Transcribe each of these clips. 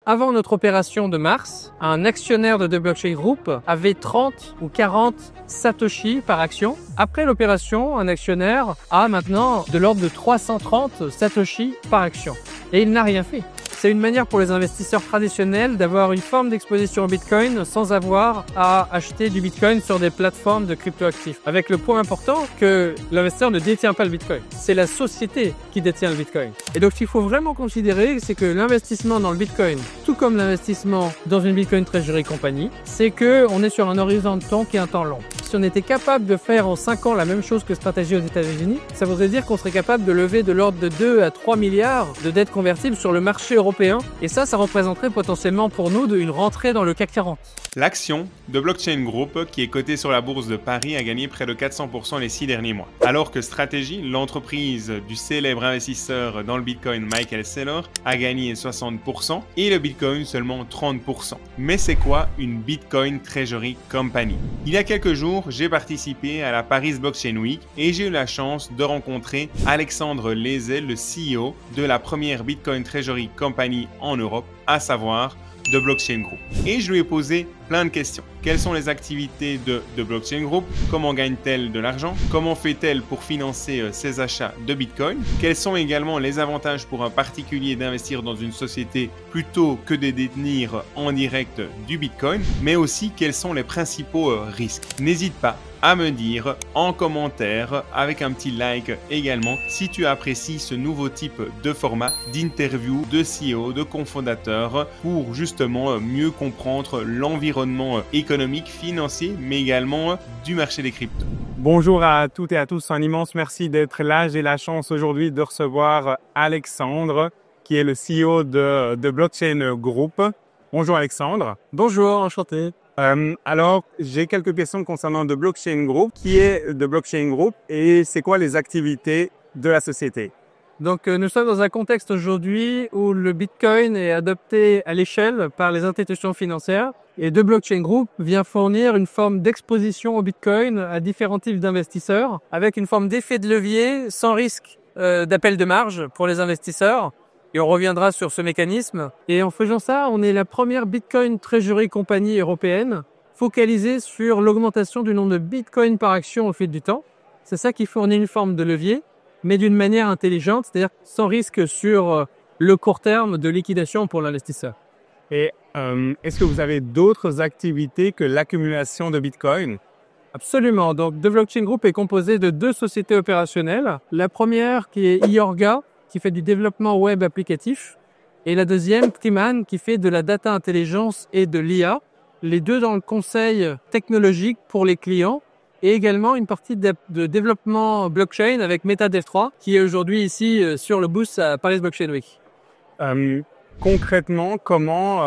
Avant notre opération de mars, un actionnaire de The Blockchain Group avait 30 ou 40 Satoshi par action. Après l'opération, un actionnaire a maintenant de l'ordre de 330 Satoshi par action. Et il n'a rien fait. C'est une manière pour les investisseurs traditionnels d'avoir une forme d'exposition au Bitcoin sans avoir à acheter du Bitcoin sur des plateformes de cryptoactifs. Avec le point important que l'investisseur ne détient pas le Bitcoin. C'est la société qui détient le Bitcoin. Et donc, ce qu'il faut vraiment considérer, c'est que l'investissement dans le Bitcoin, tout comme l'investissement dans une Bitcoin Treasury Company, c'est qu'on est sur un horizon de temps qui est un temps long. Si on était capable de faire en 5 ans la même chose que Stratégie aux États-Unis, ça voudrait dire qu'on serait capable de lever de l'ordre de 2 à 3 milliards de dettes convertibles sur le marché européen. Et ça représenterait potentiellement pour nous une rentrée dans le CAC 40. L'action de Blockchain Group, qui est cotée sur la bourse de Paris, a gagné près de 400% les 6 derniers mois. Alors que Stratégie, l'entreprise du célèbre investisseur dans le Bitcoin Michael Saylor, a gagné 60% et le Bitcoin seulement 30%. Mais c'est quoi une Bitcoin Treasury Company? Il y a quelques jours, j'ai participé à la Paris Blockchain Week et j'ai eu la chance de rencontrer Alexandre Lézel, le CEO de la première Bitcoin Treasury Company en Europe, à savoir de Blockchain Group. Et je lui ai posé plein de questions. Quelles sont les activités de Blockchain Group? Comment gagne-t-elle de l'argent? Comment fait-elle pour financer ses achats de Bitcoin? Quels sont également les avantages pour un particulier d'investir dans une société plutôt que de détenir en direct du Bitcoin? Mais aussi, quels sont les principaux risques? N'hésite pas à me dire en commentaire avec un petit like également si tu apprécies ce nouveau type de format d'interview de CEO, de cofondateurs pour justement mieux comprendre l'environnement économique, financier mais également du marché des cryptos. Bonjour à toutes et à tous, un immense merci d'être là. J'ai la chance aujourd'hui de recevoir Alexandre qui est le CEO de Blockchain Group. Bonjour Alexandre. Bonjour, enchanté. Alors, j'ai quelques questions concernant The Blockchain Group. Qui est The Blockchain Group et c'est quoi les activités de la société? Donc, nous sommes dans un contexte aujourd'hui où le Bitcoin est adopté à l'échelle par les institutions financières et The Blockchain Group vient fournir une forme d'exposition au Bitcoin à différents types d'investisseurs avec une forme d'effet de levier sans risque d'appel de marge pour les investisseurs. Et on reviendra sur ce mécanisme. Et en faisant ça, on est la première Bitcoin Treasury Company européenne focalisée sur l'augmentation du nombre de Bitcoin par action au fil du temps. C'est ça qui fournit une forme de levier, mais d'une manière intelligente, c'est-à-dire sans risque sur le court terme de liquidation pour l'investisseur. Et est-ce que vous avez d'autres activités que l'accumulation de Bitcoin? Absolument. Donc, The Blockchain Group est composé de 2 sociétés opérationnelles. La première qui est Iorga, qui fait du développement web applicatif, et la deuxième, Triman, qui fait de la data intelligence et de l'IA, les deux dans le conseil technologique pour les clients, et également une partie de développement blockchain avec MetaDev3, qui est aujourd'hui ici sur le booth à Paris Blockchain Week. Concrètement, comment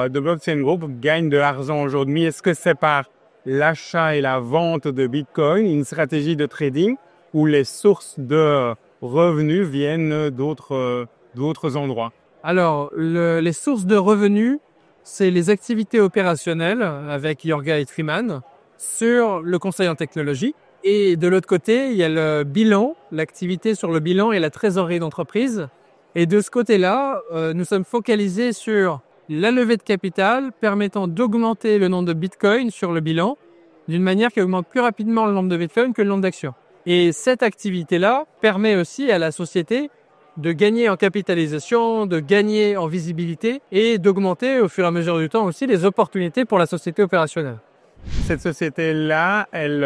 The Blockchain Group gagne de l'argent aujourd'hui? Est-ce que c'est par l'achat et la vente de Bitcoin, une stratégie de trading, ou les sources de revenus viennent d'autres endroits? Alors, les sources de revenus, c'est les activités opérationnelles avec Iorga et Triman sur le conseil en technologie. Et de l'autre côté, il y a le bilan, l'activité sur le bilan et la trésorerie d'entreprise. Et de ce côté-là, nous sommes focalisés sur la levée de capital permettant d'augmenter le nombre de Bitcoin sur le bilan d'une manière qui augmente plus rapidement le nombre de Bitcoin que le nombre d'actions. Et cette activité-là permet aussi à la société de gagner en capitalisation, de gagner en visibilité et d'augmenter au fur et à mesure du temps aussi les opportunités pour la société opérationnelle. Cette société-là, elle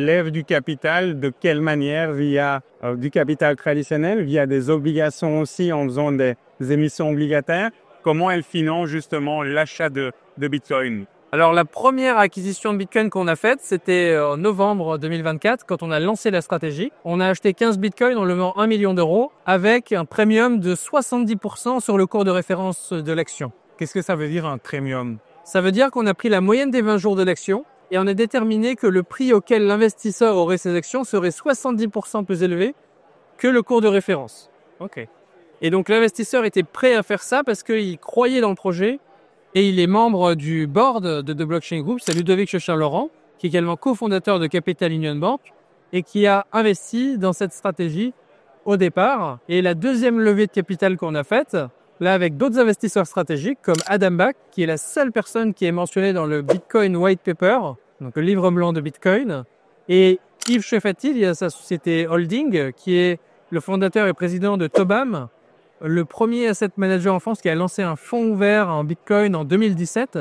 lève du capital de quelle manière? Via du capital traditionnel, via des obligations aussi en faisant des émissions obligataires. Comment elle finance justement l'achat de Bitcoin? Alors, la première acquisition de Bitcoin qu'on a faite, c'était en novembre 2024, quand on a lancé la stratégie. On a acheté 15 Bitcoin en levant 1 million d'euros avec un premium de 70% sur le cours de référence de l'action. Qu'est-ce que ça veut dire un premium? Ça veut dire qu'on a pris la moyenne des 20 jours de l'action et on a déterminé que le prix auquel l'investisseur aurait ses actions serait 70% plus élevé que le cours de référence. Ok. Et donc, l'investisseur était prêt à faire ça parce qu'il croyait dans le projet. Et il est membre du board de The Blockchain Group, c'est Ludovic Chochin-Laurent, qui est également cofondateur de Capital Union Bank et qui a investi dans cette stratégie au départ. Et la deuxième levée de capital qu'on a faite, là avec d'autres investisseurs stratégiques comme Adam Back, qui est la seule personne qui est mentionnée dans le Bitcoin White Paper, donc le livre blanc de Bitcoin, et Yves Chefati, il y a sa société Holding, qui est le fondateur et président de Tobam, le premier asset manager en France qui a lancé un fonds ouvert en Bitcoin en 2017,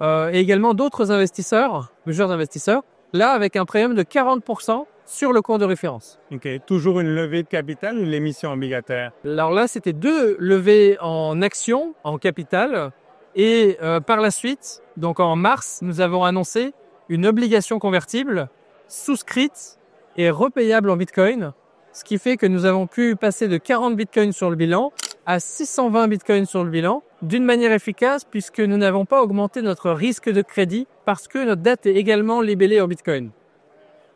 et également d'autres investisseurs, plusieurs investisseurs, là avec un premium de 40% sur le compte de référence. Ok. Toujours une levée de capital ou l'émission obligataire? Alors là, c'était 2 levées en actions, en capital, et par la suite, donc en mars, nous avons annoncé une obligation convertible souscrite et repayable en Bitcoin, ce qui fait que nous avons pu passer de 40 Bitcoins sur le bilan à 620 Bitcoins sur le bilan d'une manière efficace puisque nous n'avons pas augmenté notre risque de crédit parce que notre dette est également libellée en Bitcoin.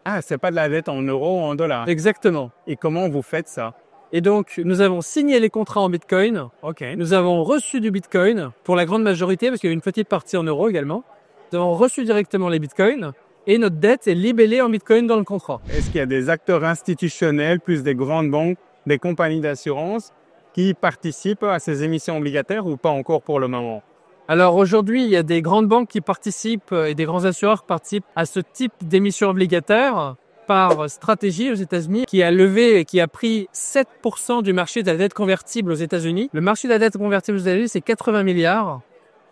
Ah, c'est pas de la dette en euros ou en dollars. Exactement. Et comment vous faites ça? Et donc, nous avons signé les contrats en Bitcoin. Ok. Nous avons reçu du Bitcoin pour la grande majorité parce qu'il y a une petite partie en euros également. Nous avons reçu directement les Bitcoins et notre dette est libellée en Bitcoin dans le contrat. Est-ce qu'il y a des acteurs institutionnels, plus des grandes banques, des compagnies d'assurance qui participent à ces émissions obligataires ou pas encore pour le moment? Alors aujourd'hui, il y a des grandes banques qui participent et des grands assureurs qui participent à ce type d'émission obligataire par stratégie aux États-Unis qui a levé et qui a pris 7% du marché de la dette convertible aux États-Unis. Le marché de la dette convertible aux États-Unis, c'est 80 milliards.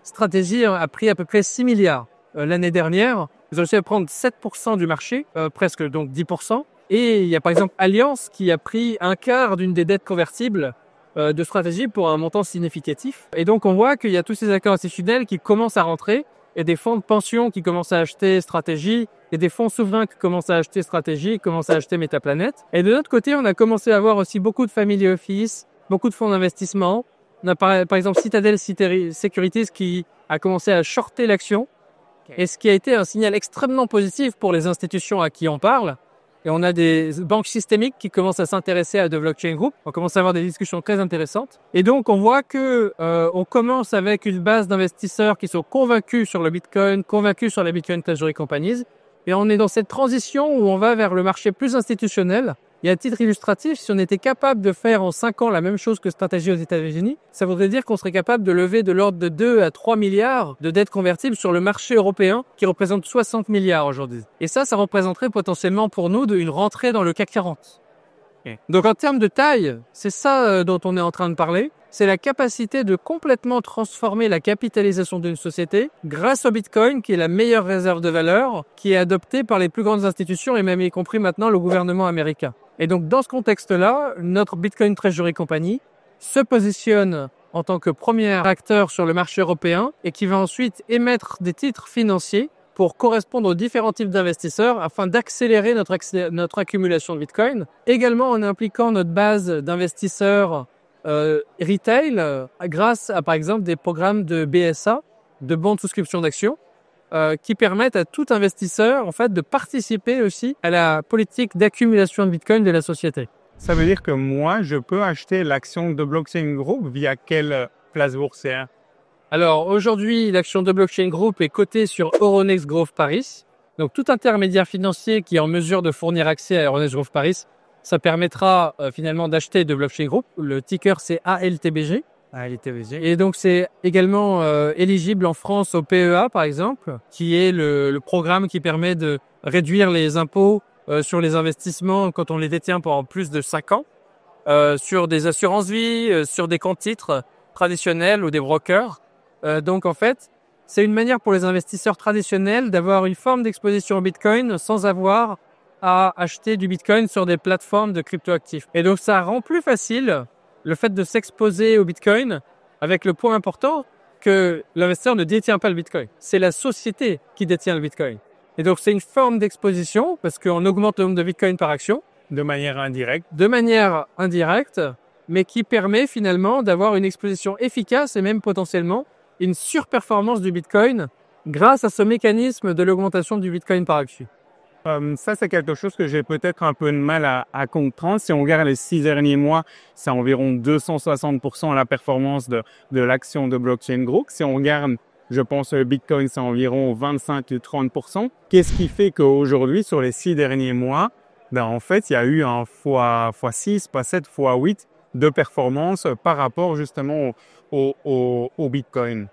Stratégie a pris à peu près 6 milliards l'année dernière. Ils ont réussi à prendre 7% du marché, presque donc 10%. Et il y a par exemple Allianz qui a pris un quart d'une des dettes convertibles de stratégie pour un montant significatif. Et donc on voit qu'il y a tous ces acteurs institutionnels qui commencent à rentrer et des fonds de pension qui commencent à acheter stratégie et des fonds souverains qui commencent à acheter stratégie, qui commencent à acheter Métaplanet. Et de notre côté, on a commencé à avoir aussi beaucoup de family office, beaucoup de fonds d'investissement. On a par exemple Citadel Securities qui a commencé à shorter l'action. Et ce qui a été un signal extrêmement positif pour les institutions à qui on parle. Et on a des banques systémiques qui commencent à s'intéresser à The Blockchain Group. On commence à avoir des discussions très intéressantes. Et donc, on voit que on commence avec une base d'investisseurs qui sont convaincus sur le Bitcoin, convaincus sur la Bitcoin Treasury Companies. Et on est dans cette transition où on va vers le marché plus institutionnel. Et à titre illustratif, si on était capable de faire en 5 ans la même chose que stratégie aux États-Unis, ça voudrait dire qu'on serait capable de lever de l'ordre de 2 à 3 milliards de dettes convertibles sur le marché européen qui représente 60 milliards aujourd'hui. Et ça représenterait potentiellement pour nous une rentrée dans le CAC 40. Okay. Donc en termes de taille, c'est ça dont on est en train de parler. C'est la capacité de complètement transformer la capitalisation d'une société grâce au Bitcoin, qui est la meilleure réserve de valeur, qui est adoptée par les plus grandes institutions et même y compris maintenant le gouvernement américain. Et donc dans ce contexte-là, notre Bitcoin Treasury Company se positionne en tant que premier acteur sur le marché européen et qui va ensuite émettre des titres financiers pour correspondre aux différents types d'investisseurs afin d'accélérer notre accumulation de Bitcoin. Également en impliquant notre base d'investisseurs retail grâce à par exemple des programmes de BSA, de bons de souscription d'actions, qui permettent à tout investisseur en fait de participer aussi à la politique d'accumulation de Bitcoin de la société. Ça veut dire que moi, je peux acheter l'action de Blockchain Group via quelle place boursière? Alors aujourd'hui, l'action de Blockchain Group est cotée sur Euronext Growth Paris. Donc tout intermédiaire financier qui est en mesure de fournir accès à Euronext Growth Paris, ça permettra finalement d'acheter de Blockchain Group. Le ticker c'est ALTBG. Et donc c'est également éligible en France au PEA par exemple, qui est le programme qui permet de réduire les impôts sur les investissements quand on les détient pendant plus de 5 ans, sur des assurances-vie, sur des comptes titres traditionnels ou des brokers. Donc en fait, c'est une manière pour les investisseurs traditionnels d'avoir une forme d'exposition au Bitcoin sans avoir à acheter du Bitcoin sur des plateformes de cryptoactifs. Et donc ça rend plus facile le fait de s'exposer au Bitcoin avec le point important que l'investisseur ne détient pas le Bitcoin. C'est la société qui détient le Bitcoin. Et donc c'est une forme d'exposition parce qu'on augmente le nombre de Bitcoin par action. De manière indirecte. De manière indirecte, mais qui permet finalement d'avoir une exposition efficace et même potentiellement une surperformance du Bitcoin grâce à ce mécanisme de l'augmentation du Bitcoin par action. Ça, c'est quelque chose que j'ai peut-être un peu de mal à comprendre. Si on regarde les 6 derniers mois, c'est environ 260% la performance de l'action de Blockchain Group. Si on regarde, je pense, le Bitcoin, c'est environ 25 ou 30%. Qu'est-ce qui fait qu'aujourd'hui, sur les 6 derniers mois, en fait, il y a eu un x6, x7, x8 de performance par rapport justement au Bitcoin?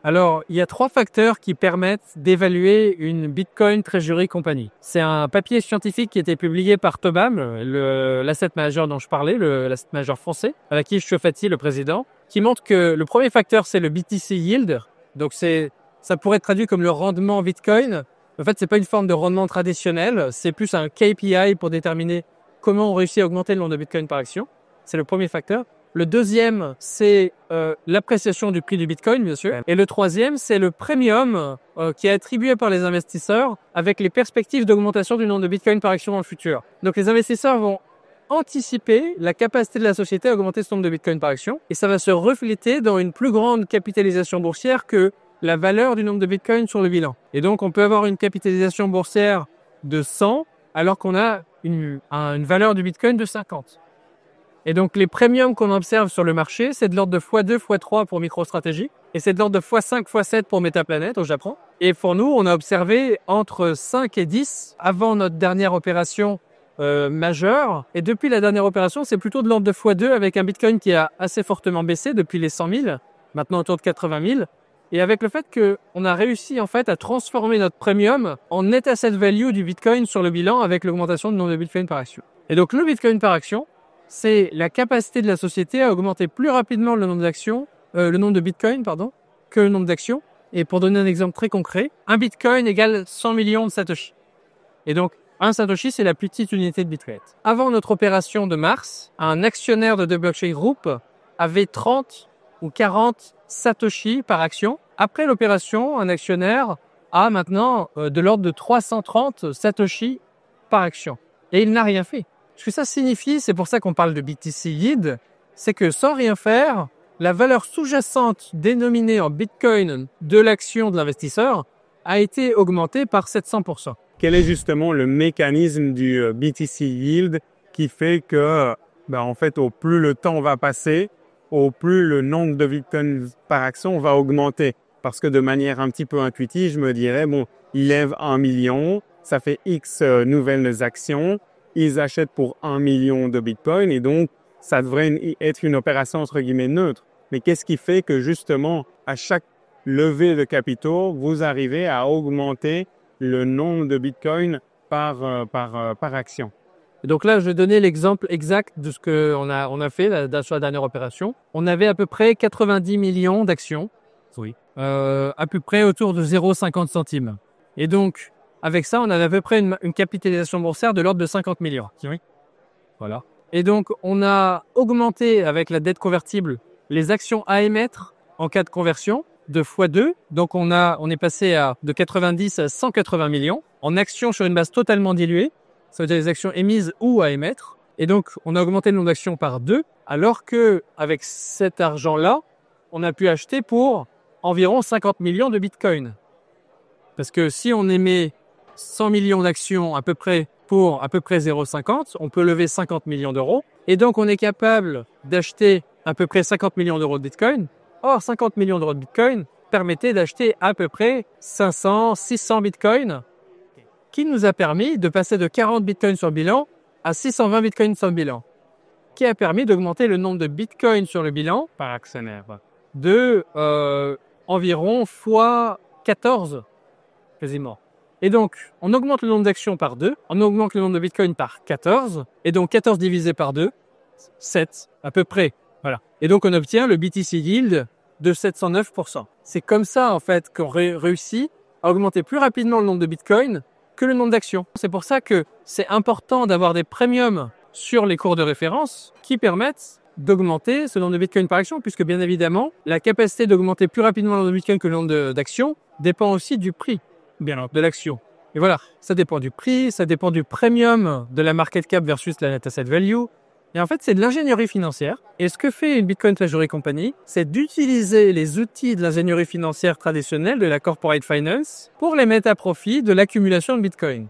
Alors, il y a 3 facteurs qui permettent d'évaluer une Bitcoin Treasury Company. C'est un papier scientifique qui a été publié par Tobam, l'asset manager dont je parlais, l'asset manager français, avec qui Chiofati, le président, qui montre que le premier facteur, c'est le BTC Yield. Donc, ça pourrait être traduit comme le rendement Bitcoin. En fait, c'est pas une forme de rendement traditionnel, c'est plus un KPI pour déterminer comment on réussit à augmenter le nombre de Bitcoin par action. C'est le premier facteur. Le deuxième, c'est l'appréciation du prix du Bitcoin, bien sûr. Et le troisième, c'est le premium qui est attribué par les investisseurs avec les perspectives d'augmentation du nombre de Bitcoin par action dans le futur. Donc les investisseurs vont anticiper la capacité de la société à augmenter ce nombre de Bitcoin par action et ça va se refléter dans une plus grande capitalisation boursière que la valeur du nombre de Bitcoin sur le bilan. Et donc on peut avoir une capitalisation boursière de 100 alors qu'on a une valeur du Bitcoin de 50. Et donc, les premiums qu'on observe sur le marché, c'est de l'ordre de x2, x3 pour MicroStrategy. Et c'est de l'ordre de x5, x7 pour Metaplanet au Japon. Et pour nous, on a observé entre 5 et 10 avant notre dernière opération majeure. Et depuis la dernière opération, c'est plutôt de l'ordre de x2 avec un Bitcoin qui a assez fortement baissé depuis les 100 000, maintenant autour de 80 000. Et avec le fait qu'on a réussi en fait à transformer notre premium en net asset value du Bitcoin sur le bilan avec l'augmentation du nombre de Bitcoin par action. Et donc, le Bitcoin par action, c'est la capacité de la société à augmenter plus rapidement le nombre de Bitcoin, que le nombre d'actions. Et pour donner un exemple très concret, un Bitcoin égale 100 millions de Satoshi. Et donc, un Satoshi, c'est la plus petite unité de bitrate. Avant notre opération de mars, un actionnaire de The Blockchain Group avait 30 ou 40 Satoshi par action. Après l'opération, un actionnaire a maintenant de l'ordre de 330 Satoshi par action. Et il n'a rien fait. Ce que ça signifie, c'est pour ça qu'on parle de BTC Yield, c'est que sans rien faire, la valeur sous-jacente dénominée en Bitcoin de l'action de l'investisseur a été augmentée par 700%. Quel est justement le mécanisme du BTC Yield qui fait que, en fait, au plus le temps va passer, au plus le nombre de Bitcoin par action va augmenter? Parce que de manière un petit peu intuitive, je me dirais, il lève 1 million, ça fait X nouvelles actions, ils achètent pour 1 million de Bitcoin et donc ça devrait être une opération entre guillemets neutre. Mais qu'est-ce qui fait que justement à chaque levée de capitaux, vous arrivez à augmenter le nombre de Bitcoin par action? Et donc là, je vais donner l'exemple exact de ce qu'on a fait sur la dernière opération. On avait à peu près 90 millions d'actions, à peu près autour de 0,50 centimes. Et donc, avec ça, on avait à peu près une capitalisation boursière de l'ordre de 50 millions. Oui. Voilà. Et donc, on a augmenté avec la dette convertible les actions à émettre en cas de conversion de x2. Donc, on est passé de 90 à 180 millions en actions sur une base totalement diluée. Ça veut dire les actions émises ou à émettre. Et donc, on a augmenté le nombre d'actions par 2, alors que avec cet argent-là, on a pu acheter pour environ 50 millions de Bitcoin. Parce que si on émet 100 millions d'actions à peu près pour à peu près 0,50, on peut lever 50 millions d'euros. Et donc, on est capable d'acheter à peu près 50 millions d'euros de Bitcoin. Or, 50 millions d'euros de Bitcoin permettait d'acheter à peu près 500, 600 Bitcoin, qui nous a permis de passer de 40 Bitcoin sur le bilan à 620 Bitcoin sur le bilan, qui a permis d'augmenter le nombre de Bitcoin sur le bilan Par actionnaire. de environ fois 14, quasiment. Et donc, on augmente le nombre d'actions par 2, on augmente le nombre de Bitcoin par 14, et donc 14 divisé par 2, 7 à peu près. Voilà. Et donc, on obtient le BTC Yield de 709%. C'est comme ça, en fait, qu'on réussit à augmenter plus rapidement le nombre de Bitcoin que le nombre d'actions. C'est pour ça que c'est important d'avoir des premiums sur les cours de référence qui permettent d'augmenter ce nombre de Bitcoin par action, puisque bien évidemment, la capacité d'augmenter plus rapidement le nombre de Bitcoin que le nombre d'actions dépend aussi du prix de l'action. Et voilà, ça dépend du prix, ça dépend du premium de la market cap versus la net asset value. Et en fait, c'est de l'ingénierie financière. Et ce que fait une Bitcoin Treasury Company, c'est d'utiliser les outils de l'ingénierie financière traditionnelle de la corporate finance pour les mettre à profit de l'accumulation de Bitcoin.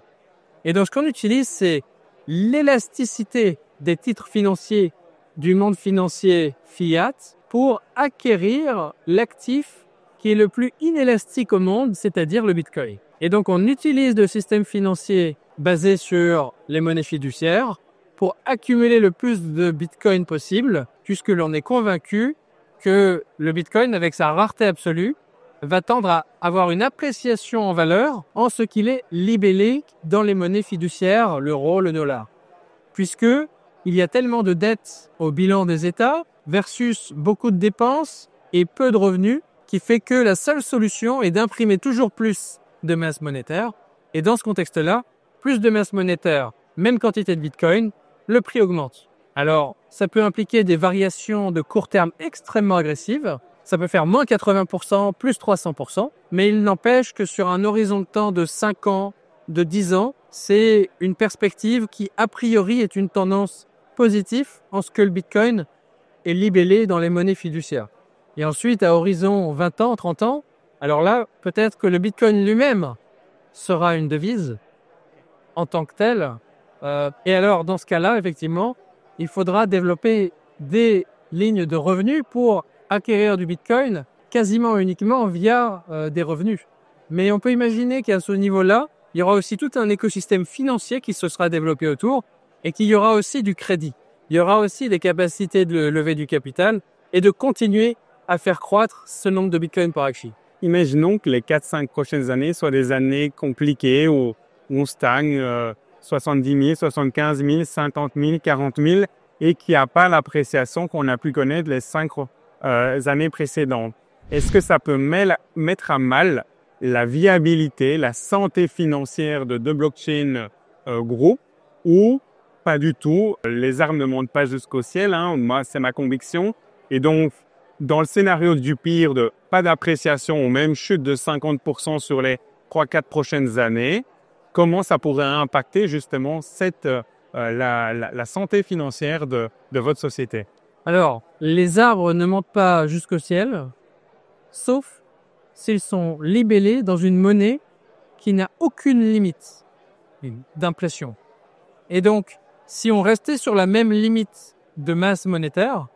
Et donc, ce qu'on utilise, c'est l'élasticité des titres financiers du monde financier fiat pour acquérir l'actif qui est le plus inélastique au monde, c'est-à-dire le Bitcoin. Et donc, on utilise le système financier basé sur les monnaies fiduciaires pour accumuler le plus de Bitcoin possible, puisque l'on est convaincu que le Bitcoin, avec sa rareté absolue, va tendre à avoir une appréciation en valeur en ce qu'il est libellé dans les monnaies fiduciaires, l'euro, le dollar. Puisque il y a tellement de dettes au bilan des États versus beaucoup de dépenses et peu de revenus qui fait que la seule solution est d'imprimer toujours plus de masse monétaire. Et dans ce contexte-là, plus de masse monétaire, même quantité de Bitcoin, le prix augmente. Alors, ça peut impliquer des variations de court terme extrêmement agressives. Ça peut faire moins 80%, plus 300%. Mais il n'empêche que sur un horizon de temps de 5 ans, de 10 ans, c'est une perspective qui, a priori, est une tendance positive en ce que le Bitcoin est libellé dans les monnaies fiduciaires. Et ensuite, à horizon 20 ans, 30 ans, alors là, peut-être que le Bitcoin lui-même sera une devise en tant que telle. Et alors, dans ce cas-là, effectivement, il faudra développer des lignes de revenus pour acquérir du Bitcoin quasiment uniquement via des revenus. Mais on peut imaginer qu'à ce niveau-là, il y aura aussi tout un écosystème financier qui se sera développé autour et qu'il y aura aussi du crédit. Il y aura aussi des capacités de lever du capital et de continuer à faire croître ce nombre de Bitcoin par acquis. Imaginons que les 4-5 prochaines années soient des années compliquées où on stagne 70 000, 75 000, 50 000, 40 000 et qu'il n'y a pas l'appréciation qu'on a pu connaître les 5 années précédentes. Est-ce que ça peut mettre à mal la viabilité, la santé financière de The Blockchain Group ou pas du tout? Les armes ne montent pas jusqu'au ciel, moi c'est ma conviction. Et donc, dans le scénario du pire de pas d'appréciation ou même chute de 50% sur les 3-4 prochaines années, comment ça pourrait impacter justement la santé financière de votre société? Alors, les arbres ne montent pas jusqu'au ciel, sauf s'ils sont libellés dans une monnaie qui n'a aucune limite d'impression. Et donc, si on restait sur la même limite de masse monétaire,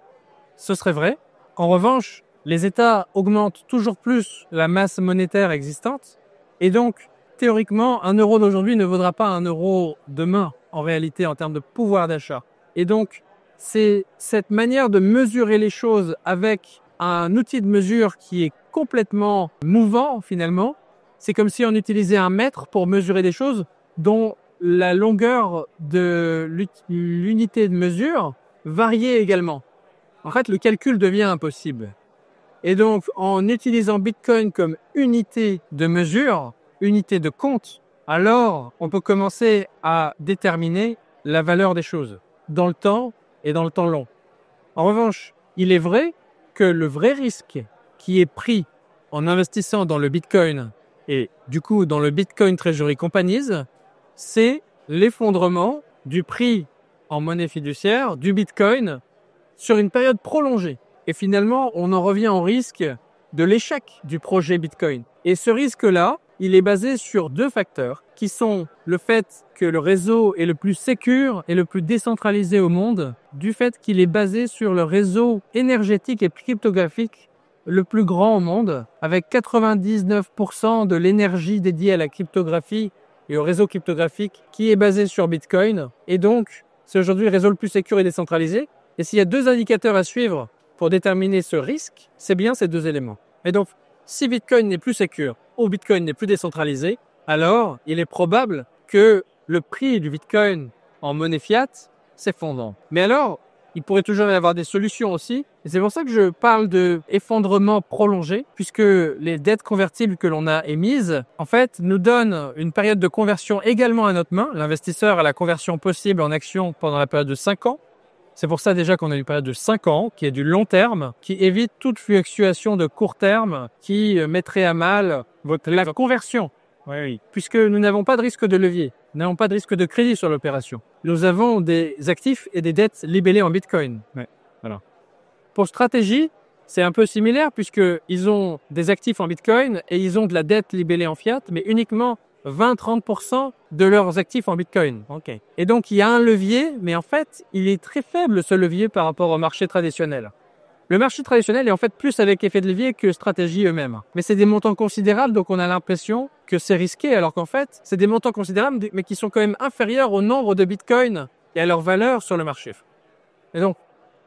ce serait vrai. En revanche, les États augmentent toujours plus la masse monétaire existante. Et donc, théoriquement, un euro d'aujourd'hui ne vaudra pas un euro demain, en réalité, en termes de pouvoir d'achat. Et donc, c'est cette manière de mesurer les choses avec un outil de mesure qui est complètement mouvant, finalement. C'est comme si on utilisait un mètre pour mesurer des choses dont la longueur de l'unité de mesure variait également. En fait, le calcul devient impossible. Et donc, en utilisant Bitcoin comme unité de mesure, unité de compte, alors on peut commencer à déterminer la valeur des choses dans le temps et dans le temps long. En revanche, il est vrai que le vrai risque qui est pris en investissant dans le Bitcoin et du coup dans le Bitcoin Treasury Companies, c'est l'effondrement du prix en monnaie fiduciaire du Bitcoin sur une période prolongée. Et finalement, on en revient au risque de l'échec du projet Bitcoin. Et ce risque-là, il est basé sur 2 facteurs qui sont le fait que le réseau est le plus sécure et le plus décentralisé au monde, du fait qu'il est basé sur le réseau énergétique et cryptographique le plus grand au monde, avec 99% de l'énergie dédiée à la cryptographie et au réseau cryptographique qui est basé sur Bitcoin. Et donc, c'est aujourd'hui le réseau le plus sécure et décentralisé. Et s'il y a 2 indicateurs à suivre pour déterminer ce risque, c'est bien ces 2 éléments. Et donc, si Bitcoin n'est plus sécure ou Bitcoin n'est plus décentralisé, alors il est probable que le prix du Bitcoin en monnaie fiat s'effondre. Mais alors, il pourrait toujours y avoir des solutions aussi. Et c'est pour ça que je parle de effondrement prolongé, puisque les dettes convertibles que l'on a émises, en fait, nous donnent une période de conversion également à notre main. L'investisseur a la conversion possible en actions pendant la période de 5 ans. C'est pour ça déjà qu'on a une période de 5 ans, qui est du long terme, qui évite toute fluctuation de court terme, qui mettrait à mal la conversion. Oui. Puisque nous n'avons pas de risque de levier, nous n'avons pas de risque de crédit sur l'opération. Nous avons des actifs et des dettes libellées en Bitcoin. Ouais. Voilà. Pour stratégie, c'est un peu similaire puisqu'ils ont des actifs en Bitcoin et ils ont de la dette libellée en fiat, mais uniquement 20-30% de leurs actifs en Bitcoin. Okay. Et donc, il y a un levier, mais en fait, il est très faible ce levier par rapport au marché traditionnel. Le marché traditionnel est en fait plus avec effet de levier que stratégie eux-mêmes. Mais c'est des montants considérables, donc on a l'impression que c'est risqué, alors qu'en fait, c'est des montants considérables, mais qui sont quand même inférieurs au nombre de Bitcoin et à leur valeur sur le marché. Et donc,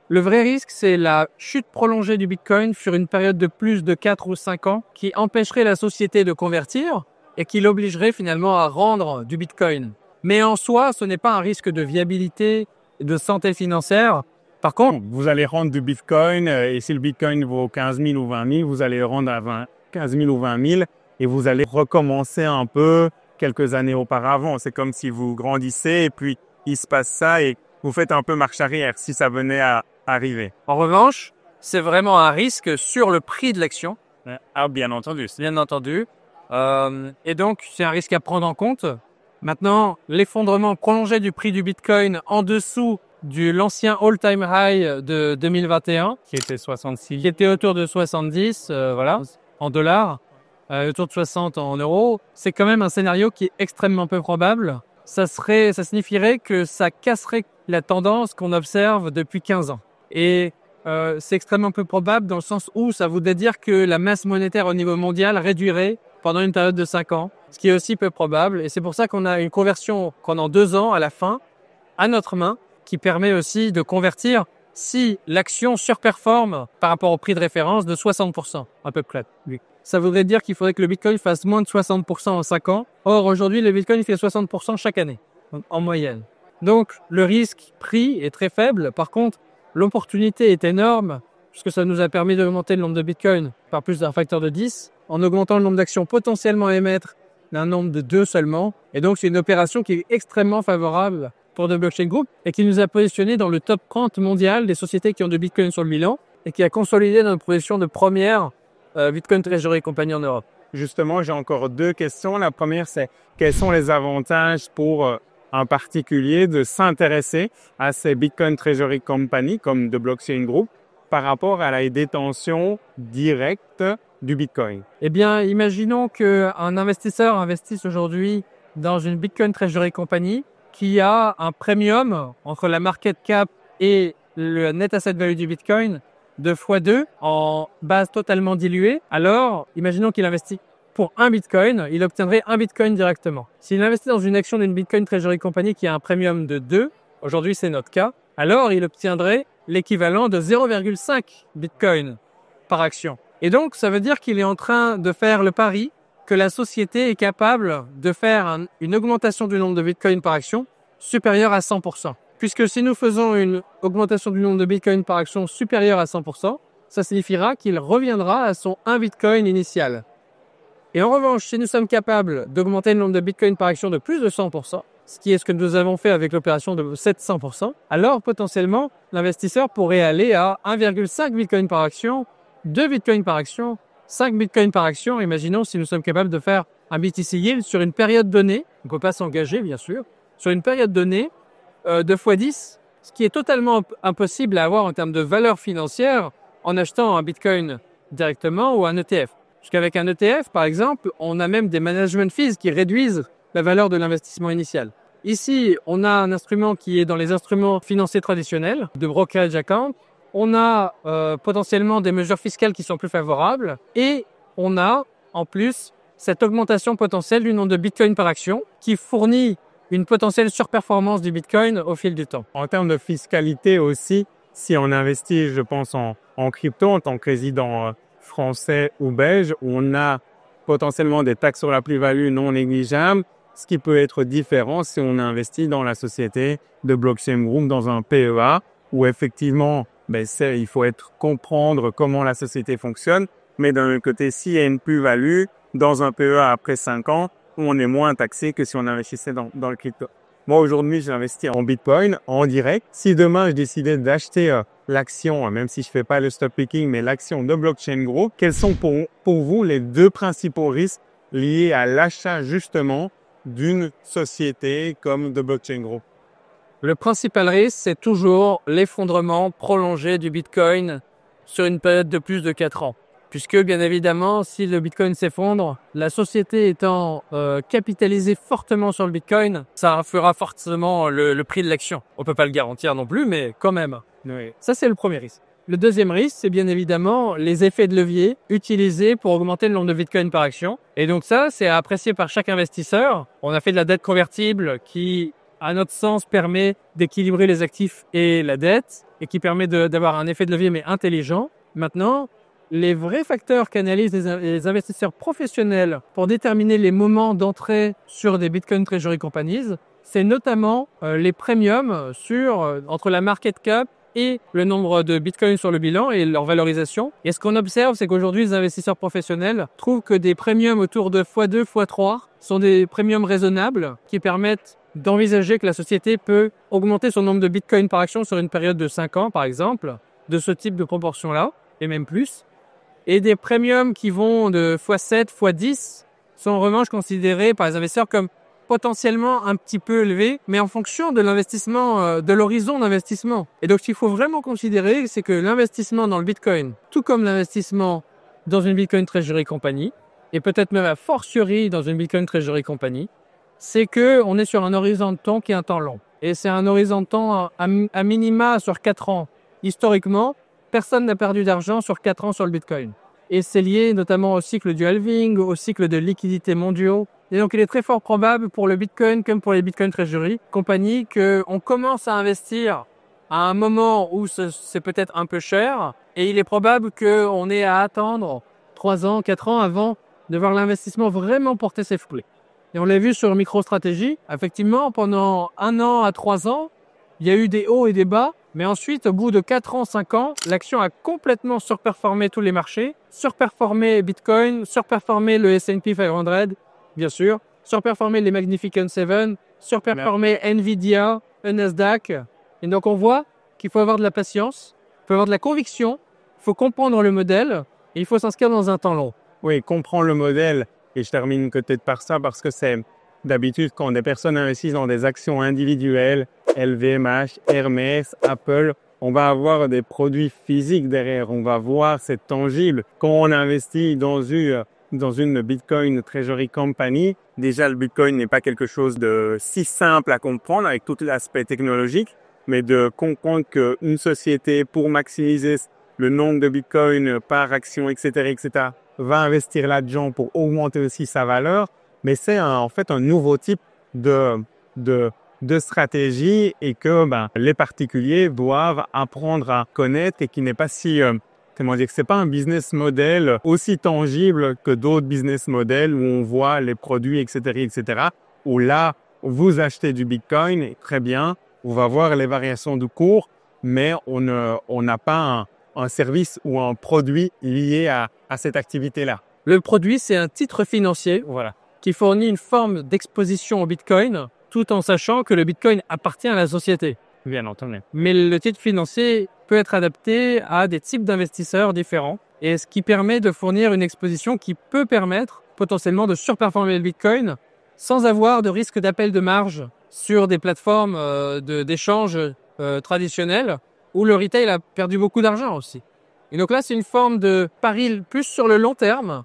le vrai risque, c'est la chute prolongée du Bitcoin sur une période de plus de 4 ou 5 ans qui empêcherait la société de convertir et qui l'obligerait finalement à rendre du Bitcoin. Mais en soi, ce n'est pas un risque de viabilité et de santé financière. Par contre, vous allez rendre du Bitcoin et si le Bitcoin vaut 15 000 ou 20 000, vous allez le rendre à 15 000 ou 20 000 et vous allez recommencer un peu quelques années auparavant. C'est comme si vous grandissez et puis il se passe ça et vous faites un peu marche arrière si ça venait à arriver. En revanche, c'est vraiment un risque sur le prix de l'action. Ah, bien entendu. Bien entendu. Et donc, c'est un risque à prendre en compte. Maintenant, l'effondrement prolongé du prix du Bitcoin en dessous de l'ancien all-time high de 2021, qui était 66, qui était autour de 70, voilà, en dollars, autour de 60 en euros, c'est quand même un scénario qui est extrêmement peu probable. Ça signifierait que ça casserait la tendance qu'on observe depuis 15 ans. Et c'est extrêmement peu probable dans le sens où ça voudrait dire que la masse monétaire au niveau mondial réduirait pendant une période de 5 ans, ce qui est aussi peu probable. Et c'est pour ça qu'on a une conversion pendant 2 ans à la fin, à notre main, qui permet aussi de convertir si l'action surperforme par rapport au prix de référence de 60%, à peu près. Ça voudrait dire qu'il faudrait que le Bitcoin fasse moins de 60% en 5 ans. Or, aujourd'hui, le Bitcoin fait 60% chaque année, en moyenne. Donc, le risque prix est très faible. Par contre, l'opportunité est énorme, puisque ça nous a permis d'augmenter le nombre de Bitcoin par plus d'un facteur de 10, en augmentant le nombre d'actions potentiellement à émettre d'un nombre de 2 seulement. Et donc, c'est une opération qui est extrêmement favorable pour The Blockchain Group et qui nous a positionné dans le top 30 mondial des sociétés qui ont de Bitcoin sur le bilan et qui a consolidé notre position de première Bitcoin Treasury Company en Europe. Justement, j'ai encore 2 questions. La première, c'est quels sont les avantages pour un particulier de s'intéresser à ces Bitcoin Treasury Company comme The Blockchain Group par rapport à la détention directe du Bitcoin? Eh bien, imaginons qu'un investisseur investisse aujourd'hui dans une Bitcoin Treasury Company qui a un premium entre la market cap et le net asset value du Bitcoin de x2 en base totalement diluée. Alors, imaginons qu'il investit pour 1 Bitcoin, il obtiendrait 1 Bitcoin directement. S'il investit dans une action d'une Bitcoin Treasury Company qui a un premium de 2, aujourd'hui c'est notre cas, alors il obtiendrait l'équivalent de 0,5 Bitcoin par action. Et donc, ça veut dire qu'il est en train de faire le pari que la société est capable de faire une augmentation du nombre de Bitcoin par action supérieure à 100%. Puisque si nous faisons une augmentation du nombre de Bitcoin par action supérieure à 100%, ça signifiera qu'il reviendra à son 1 Bitcoin initial. Et en revanche, si nous sommes capables d'augmenter le nombre de Bitcoin par action de plus de 100%, ce qui est ce que nous avons fait avec l'opération de 700%, alors potentiellement, l'investisseur pourrait aller à 1,5 Bitcoin par action, 2 Bitcoin par action, 5 Bitcoin par action. Imaginons si nous sommes capables de faire un BTC Yield sur une période donnée, on ne peut pas s'engager bien sûr, sur une période donnée de x10, ce qui est totalement impossible à avoir en termes de valeur financière en achetant un Bitcoin directement ou un ETF. Puisqu'avec un ETF, par exemple, on a même des management fees qui réduisent la valeur de l'investissement initial. Ici, on a un instrument qui est dans les instruments financiers traditionnels, de brokerage account. On a potentiellement des mesures fiscales qui sont plus favorables et on a en plus cette augmentation potentielle du nombre de Bitcoin par action qui fournit une potentielle surperformance du Bitcoin au fil du temps. En termes de fiscalité aussi, si on investit, je pense, en crypto en tant que résident français ou belge, on a potentiellement des taxes sur la plus-value non négligeables, ce qui peut être différent si on investit dans la société de Blockchain Group dans un PEA où effectivement, il faut comprendre comment la société fonctionne, mais d'un autre côté, s'il y a une plus-value dans un PEA après 5 ans, on est moins taxé que si on investissait dans le crypto. Moi, aujourd'hui, j'investis en Bitcoin, en direct. Si demain, je décidais d'acheter l'action, même si je fais pas le stock picking, mais l'action de Blockchain Group, quels sont pour vous les 2 principaux risques liés à l'achat justement d'une société comme The Blockchain Group? Le principal risque, c'est toujours l'effondrement prolongé du Bitcoin sur une période de plus de 4 ans. Puisque, bien évidemment, si le Bitcoin s'effondre, la société étant capitalisée fortement sur le Bitcoin, ça fera forcément le prix de l'action. On peut pas le garantir non plus, mais quand même. Oui. Ça, c'est le premier risque. Le deuxième risque, c'est bien évidemment les effets de levier utilisés pour augmenter le nombre de Bitcoin par action. Et donc ça, c'est à apprécier par chaque investisseur. On a fait de la dette convertible qui à notre sens, permet d'équilibrer les actifs et la dette et qui permet d'avoir un effet de levier mais intelligent. Maintenant, les vrais facteurs qu'analysent les investisseurs professionnels pour déterminer les moments d'entrée sur des Bitcoin Treasury Companies, c'est notamment les premiums entre la market cap et le nombre de bitcoins sur le bilan et leur valorisation. Et ce qu'on observe, c'est qu'aujourd'hui, les investisseurs professionnels trouvent que des premiums autour de x2, x3 sont des premiums raisonnables qui permettent d'envisager que la société peut augmenter son nombre de bitcoins par action sur une période de 5 ans, par exemple, de ce type de proportion-là, et même plus. Et des premiums qui vont de x7, x10 sont en revanche considérés par les investisseurs comme potentiellement un petit peu élevé, mais en fonction de l'investissement, de l'horizon d'investissement. Et donc, ce qu'il faut vraiment considérer, c'est que l'investissement dans le Bitcoin, tout comme l'investissement dans une Bitcoin Treasury Company, et peut-être même à fortiori dans une Bitcoin Treasury Company, c'est que on est sur un horizon de temps qui est un temps long. Et c'est un horizon de temps à minima sur 4 ans. Historiquement, personne n'a perdu d'argent sur 4 ans sur le Bitcoin. Et c'est lié notamment au cycle du halving, au cycle de liquidité mondiaux. Et donc, il est très fort probable pour le Bitcoin comme pour les Bitcoin Treasury Company qu'on commence à investir à un moment où c'est peut-être un peu cher. Et il est probable qu'on ait à attendre 3 ans, 4 ans avant de voir l'investissement vraiment porter ses fruits. Et on l'a vu sur MicroStrategy. Effectivement, pendant 1 an à 3 ans, il y a eu des hauts et des bas. Mais ensuite, au bout de 4 ans, 5 ans, l'action a complètement surperformé tous les marchés, surperformé Bitcoin, surperformé le S&P 500, bien sûr, surperformé les Magnificent Seven, surperformé Nvidia, le Nasdaq. Et donc, on voit qu'il faut avoir de la patience, il faut avoir de la conviction, il faut comprendre le modèle et il faut s'inscrire dans un temps long. Oui, comprendre le modèle. Et je termine peut-être par ça parce que c'est d'habitude quand des personnes investissent dans des actions individuelles, LVMH, Hermès, Apple, on va avoir des produits physiques derrière. On va voir, c'est tangible. Quand on investit dans une Bitcoin Treasury Company, déjà le Bitcoin n'est pas quelque chose de si simple à comprendre avec tout l'aspect technologique, mais de comprendre qu'une société, pour maximiser le nombre de Bitcoin par action, etc., va investir là-dedans pour augmenter aussi sa valeur. Mais c'est en fait un nouveau type de stratégie et que les particuliers doivent apprendre à connaître et qui n'est pas si... c'est pas un business model aussi tangible que d'autres business models où on voit les produits, etc., où là, vous achetez du Bitcoin, très bien, on va voir les variations du cours, mais on n'a pas un service ou un produit lié à cette activité-là. Le produit, c'est un titre financier qui fournit une forme d'exposition au Bitcoin, tout en sachant que le Bitcoin appartient à la société. Bien entendu. Mais le titre financier peut être adapté à des types d'investisseurs différents, et ce qui permet de fournir une exposition qui peut permettre potentiellement de surperformer le Bitcoin sans avoir de risque d'appel de marge sur des plateformes d'échange traditionnelles où le retail a perdu beaucoup d'argent aussi. Et donc là, c'est une forme de pari plus sur le long terme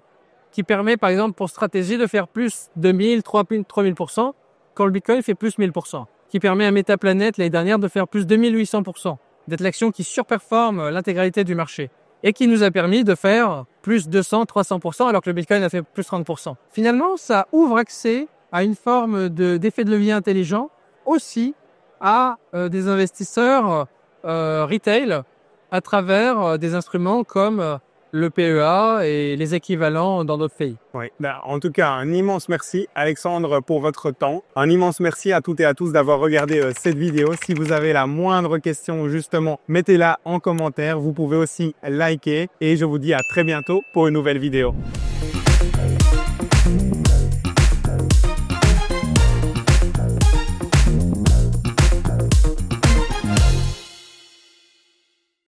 qui permet, par exemple, pour stratégie, de faire plus de 1000, 3000% quand le Bitcoin fait plus 1000%. Qui permet à Metaplanet l'année dernière de faire plus de 2800%, d'être l'action qui surperforme l'intégralité du marché et qui nous a permis de faire plus 200, 300% alors que le Bitcoin a fait plus 30%. Finalement, ça ouvre accès à une forme d'effet de levier intelligent aussi à des investisseurs retail à travers des instruments comme le PEA et les équivalents dans d'autres pays. Oui. En tout cas, un immense merci Alexandre pour votre temps. Un immense merci à toutes et à tous d'avoir regardé cette vidéo. Si vous avez la moindre question, justement, mettez-la en commentaire. Vous pouvez aussi liker et je vous dis à très bientôt pour une nouvelle vidéo.